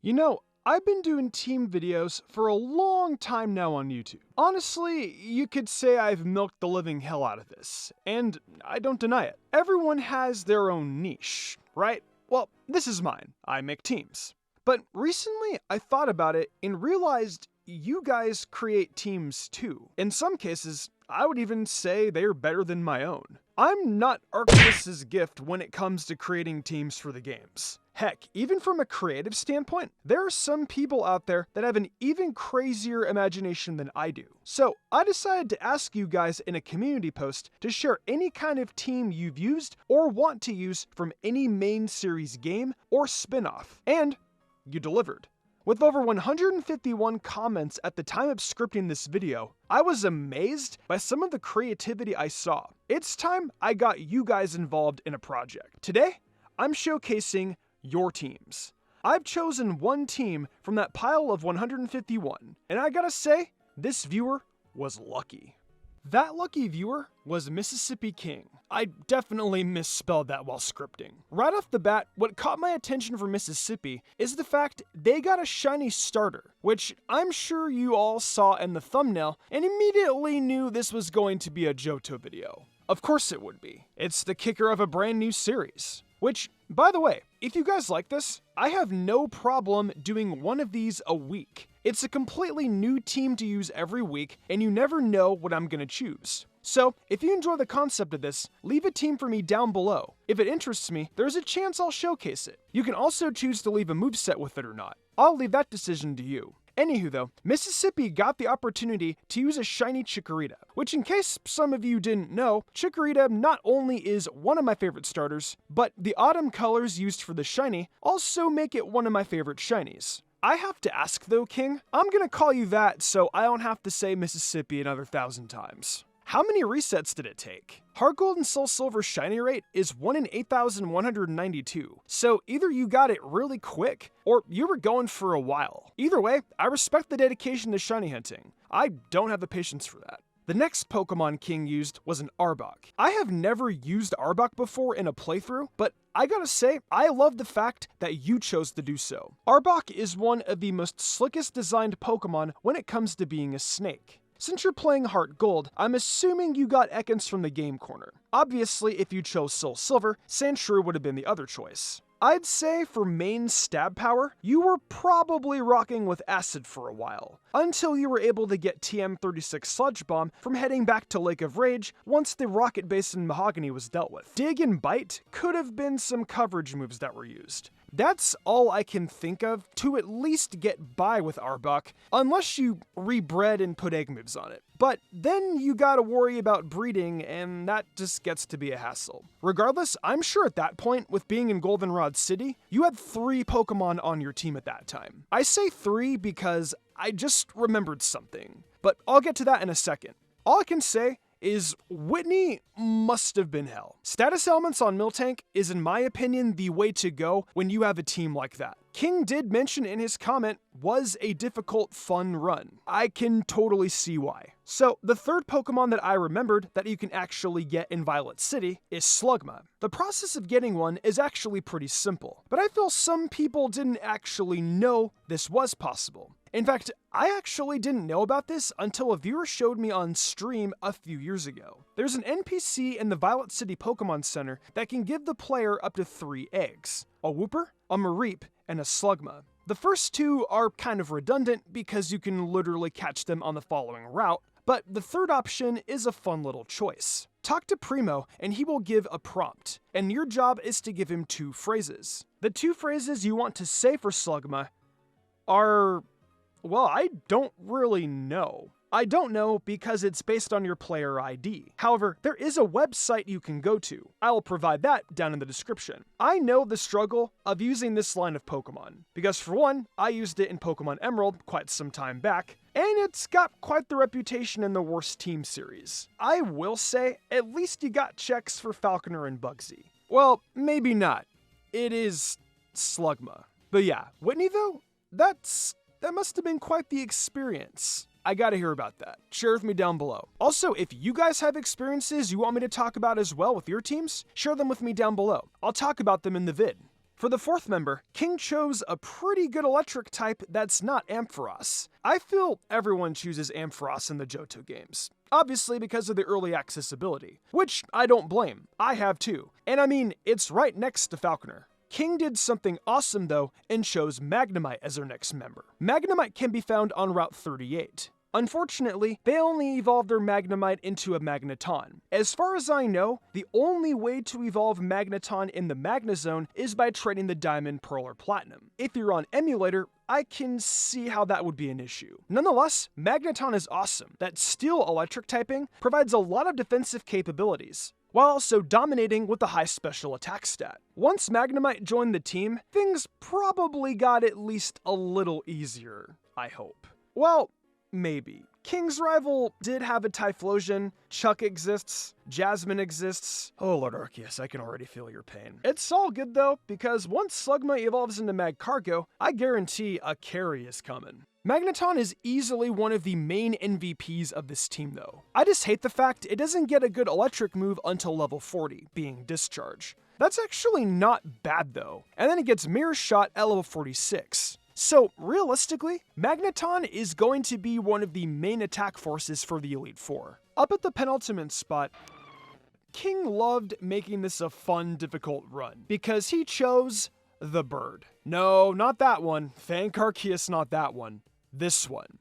You know, I've been doing team videos for a long time now on YouTube. Honestly, you could say I've milked the living hell out of this, and I don't deny it. Everyone has their own niche, right? Well, this is mine. I make teams. But recently, I thought about it and realized you guys create teams too. In some cases, I would even say they're better than my own. I'm not Arceus's gift when it comes to creating teams for the games. Heck, even from a creative standpoint, there are some people out there that have an even crazier imagination than I do. So I decided to ask you guys in a community post to share any kind of team you've used or want to use from any main series game or spin-off. And you delivered. With over 151 comments at the time of scripting this video, I was amazed by some of the creativity I saw. It's time I got you guys involved in a project. Today, I'm showcasing your teams. I've chosen one team from that pile of 151, and I gotta say, this viewer was lucky. That lucky viewer was Mississippi King. I definitely misspelled that while scripting. Right off the bat, what caught my attention for Mississippi is the fact they got a shiny starter, which I'm sure you all saw in the thumbnail and immediately knew this was going to be a Johto video. Of course it would be. It's the kicker of a brand new series. Which, by the way, if you guys like this, I have no problem doing one of these a week. It's a completely new team to use every week, and you never know what I'm gonna choose. So, if you enjoy the concept of this, leave a team for me down below. If it interests me, there's a chance I'll showcase it. You can also choose to leave a moveset with it or not. I'll leave that decision to you. Anywho though, Mississippi got the opportunity to use a shiny Chikorita, which in case some of you didn't know, Chikorita not only is one of my favorite starters, but the autumn colors used for the shiny also make it one of my favorite shinies. I have to ask though, King, I'm gonna call you that so I don't have to say Mississippi another 1,000 times. How many resets did it take? Heartgold and Soul Silver shiny rate is 1 in 8,192, so either you got it really quick, or you were going for a while. Either way, I respect the dedication to shiny hunting. I don't have the patience for that. The next Pokemon King used was an Arbok. I have never used Arbok before in a playthrough, but I gotta say, I love the fact that you chose to do so. Arbok is one of the most slickest designed Pokemon when it comes to being a snake. Since you're playing Heartgold, I'm assuming you got Ekans from the game corner. Obviously, if you chose Soul Silver, Sandshrew would have been the other choice. I'd say for main stab power, you were probably rocking with Acid for a while, until you were able to get TM36 Sludge Bomb from heading back to Lake of Rage once the Rocket Basin Mahogany was dealt with. Dig and Bite could have been some coverage moves that were used. That's all I can think of to at least get by with Arbok, unless you rebred and put egg moves on it. But then you gotta worry about breeding, and that just gets to be a hassle. Regardless, I'm sure at that point, with being in Goldenrod City, you had 3 Pokemon on your team at that time. I say 3 because I just remembered something, but I'll get to that in a second. All I can say is Whitney must have been hell. Status elements on Miltank is in my opinion the way to go when you have a team like that. King did mention in his comment was a difficult fun run. I can totally see why. So the third Pokemon that I remembered that you can actually get in Violet City is Slugma. The process of getting one is actually pretty simple, but I feel some people didn't actually know this was possible. In fact, I actually didn't know about this until a viewer showed me on stream a few years ago. There's an NPC in the Violet City Pokemon Center that can give the player up to 3 eggs. A Wooper, a Mareep, and a Slugma. The first 2 are kind of redundant because you can literally catch them on the following route, but the third option is a fun little choice. Talk to Primo and he will give a prompt, and your job is to give him 2 phrases. The 2 phrases you want to say for Slugma are... well, I don't really know. I don't know because it's based on your player ID. However, there is a website you can go to. I will provide that down in the description. I know the struggle of using this line of Pokemon, because for one, I used it in Pokemon Emerald quite some time back, and it's got quite the reputation in the worst team series. I will say, at least you got checks for Falconer and Bugsy. Well, maybe not. It is Slugma. But yeah, Whitney though, that must have been quite the experience. I gotta hear about that. Share with me down below. Also, if you guys have experiences you want me to talk about as well with your teams, share them with me down below. I'll talk about them in the vid. For the fourth member, King chose a pretty good electric type that's not Ampharos. I feel everyone chooses Ampharos in the Johto games. Obviously because of the early accessibility, which I don't blame. I have too. And I mean, it's right next to Falconer. King did something awesome though and chose Magnemite as their next member. Magnemite can be found on Route 38. Unfortunately, they only evolved their Magnemite into a Magneton. As far as I know, the only way to evolve Magneton in the Magnezone is by trading the Diamond, Pearl, or Platinum. If you're on Emulator, I can see how that would be an issue. Nonetheless, Magneton is awesome. That Steel electric typing provides a lot of defensive capabilities, while also dominating with a high special attack stat. Once Magnemite joined the team, things probably got at least a little easier, I hope. Well, maybe. King's rival did have a Typhlosion, Chuck exists, Jasmine exists. Oh Lord Arceus, I can already feel your pain. It's all good though, because once Slugma evolves into Magcargo, I guarantee a carry is coming. Magneton is easily one of the main MVPs of this team though. I just hate the fact it doesn't get a good electric move until level 40, being Discharge. That's actually not bad though, and then it gets Mirror Shot at level 46. So, realistically, Magneton is going to be one of the main attack forces for the Elite Four. Up at the penultimate spot, King loved making this a fun, difficult run, because he chose the bird. No, not that one. Thank Arceus, not that one. This one.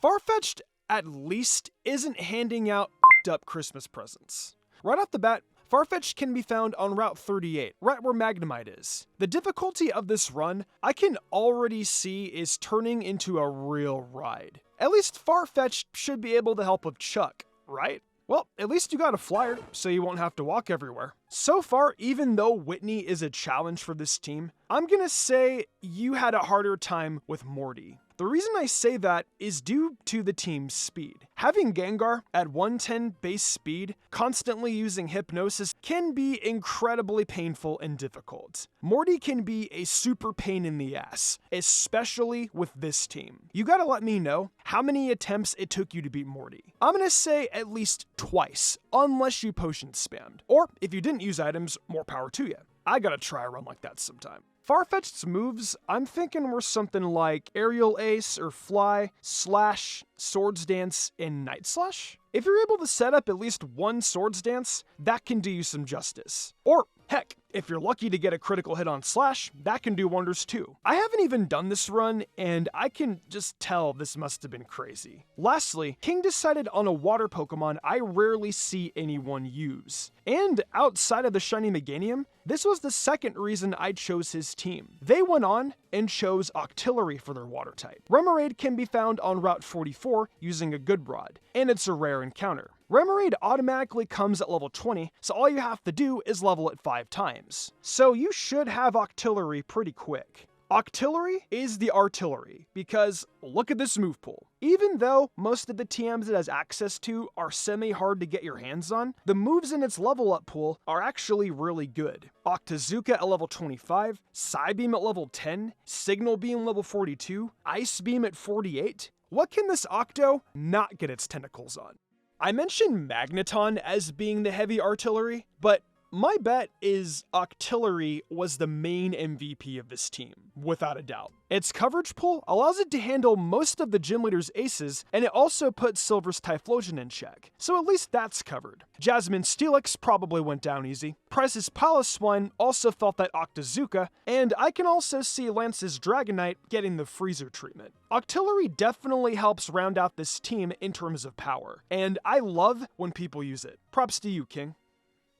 Farfetch'd, at least, isn't handing out up Christmas presents. Right off the bat, Farfetch'd can be found on Route 38, right where Magnemite is. The difficulty of this run, I can already see is turning into a real ride. At least Farfetch'd should be able to help with Chuck, right? Well, at least you got a flyer, so you won't have to walk everywhere. So far, even though Whitney is a challenge for this team, I'm gonna say you had a harder time with Morty. The reason I say that is due to the team's speed. Having Gengar at 110 base speed, constantly using Hypnosis, can be incredibly painful and difficult. Morty can be a super pain in the ass, especially with this team. You gotta let me know how many attempts it took you to beat Morty. I'm gonna say at least twice, unless you potion spammed. Or if you didn't use items, more power to you. I gotta try a run like that sometime. Farfetch'd's moves, I'm thinking were something like Aerial Ace or Fly, Slash, Swords Dance, and Night Slash. If you're able to set up at least one Swords Dance, that can do you some justice. Or, heck, if you're lucky to get a critical hit on Slash, that can do wonders too. I haven't even done this run, and I can just tell this must have been crazy. Lastly, King decided on a water Pokemon I rarely see anyone use. And outside of the Shiny Meganium, this was the second reason I chose his team. They went on and chose Octillery for their water type. Remoraid can be found on Route 44 using a Good Rod, and it's a rare encounter. Remoraid automatically comes at level 20, so all you have to do is level it 5 times. So you should have Octillery pretty quick. Octillery is the artillery, because look at this move pool. Even though most of the TMs it has access to are semi-hard to get your hands on, the moves in its level up pool are actually really good. Octazooka at level 25, Psybeam at level 10, Signal Beam level 42, Ice Beam at 48. What can this Octo not get its tentacles on? I mentioned Magneton as being the heavy artillery, but my bet is Octillery was the main MVP of this team, without a doubt. Its coverage pool allows it to handle most of the gym leader's aces, and it also puts Silver's Typhlosion in check, so at least that's covered. Jasmine's Steelix probably went down easy. Price's Piloswine also felt that Octazooka, and I can also see Lance's Dragonite getting the Freezer treatment. Octillery definitely helps round out this team in terms of power, and I love when people use it. Props to you, King.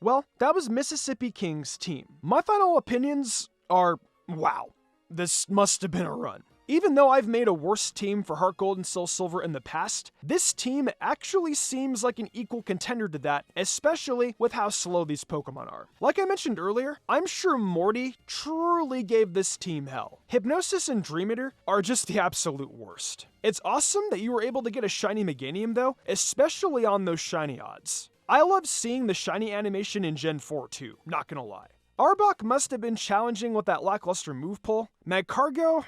Well, that was Mississippi King's team. My final opinions are, wow, this must have been a run. Even though I've made a worse team for Heartgold and Soul Silver in the past, this team actually seems like an equal contender to that, especially with how slow these Pokemon are. Like I mentioned earlier, I'm sure Morty truly gave this team hell. Hypnosis and Dream Eater are just the absolute worst. It's awesome that you were able to get a shiny Meganium though, especially on those shiny odds. I love seeing the shiny animation in Gen 4 too, not gonna lie. Arbok must have been challenging with that lackluster move pull. Magcargo,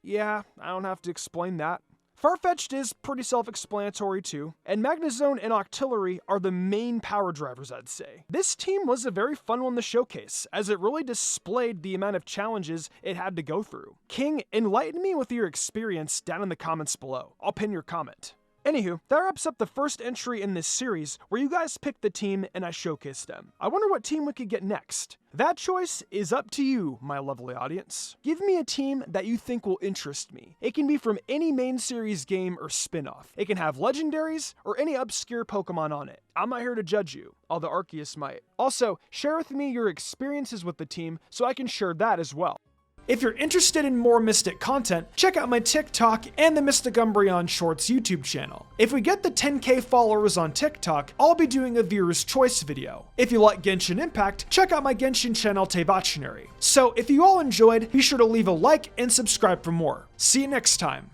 yeah, I don't have to explain that. Farfetch'd is pretty self-explanatory too, and Magnezone and Octillery are the main power drivers, I'd say. This team was a very fun one to showcase, as it really displayed the amount of challenges it had to go through. King, enlighten me with your experience down in the comments below. I'll pin your comment. Anywho, that wraps up the first entry in this series where you guys picked the team and I showcased them. I wonder what team we could get next. That choice is up to you, my lovely audience. Give me a team that you think will interest me. It can be from any main series game or spin-off. It can have legendaries or any obscure Pokemon on it. I'm not here to judge you, although Arceus might. Also, share with me your experiences with the team so I can share that as well. If you're interested in more Mystic content, check out my TikTok and the Mystic Umbreon Shorts YouTube channel. If we get the 10K followers on TikTok, I'll be doing a viewer's choice video. If you like Genshin Impact, check out my Genshin channel Teibachinary. So if you all enjoyed, be sure to leave a like and subscribe for more. See you next time.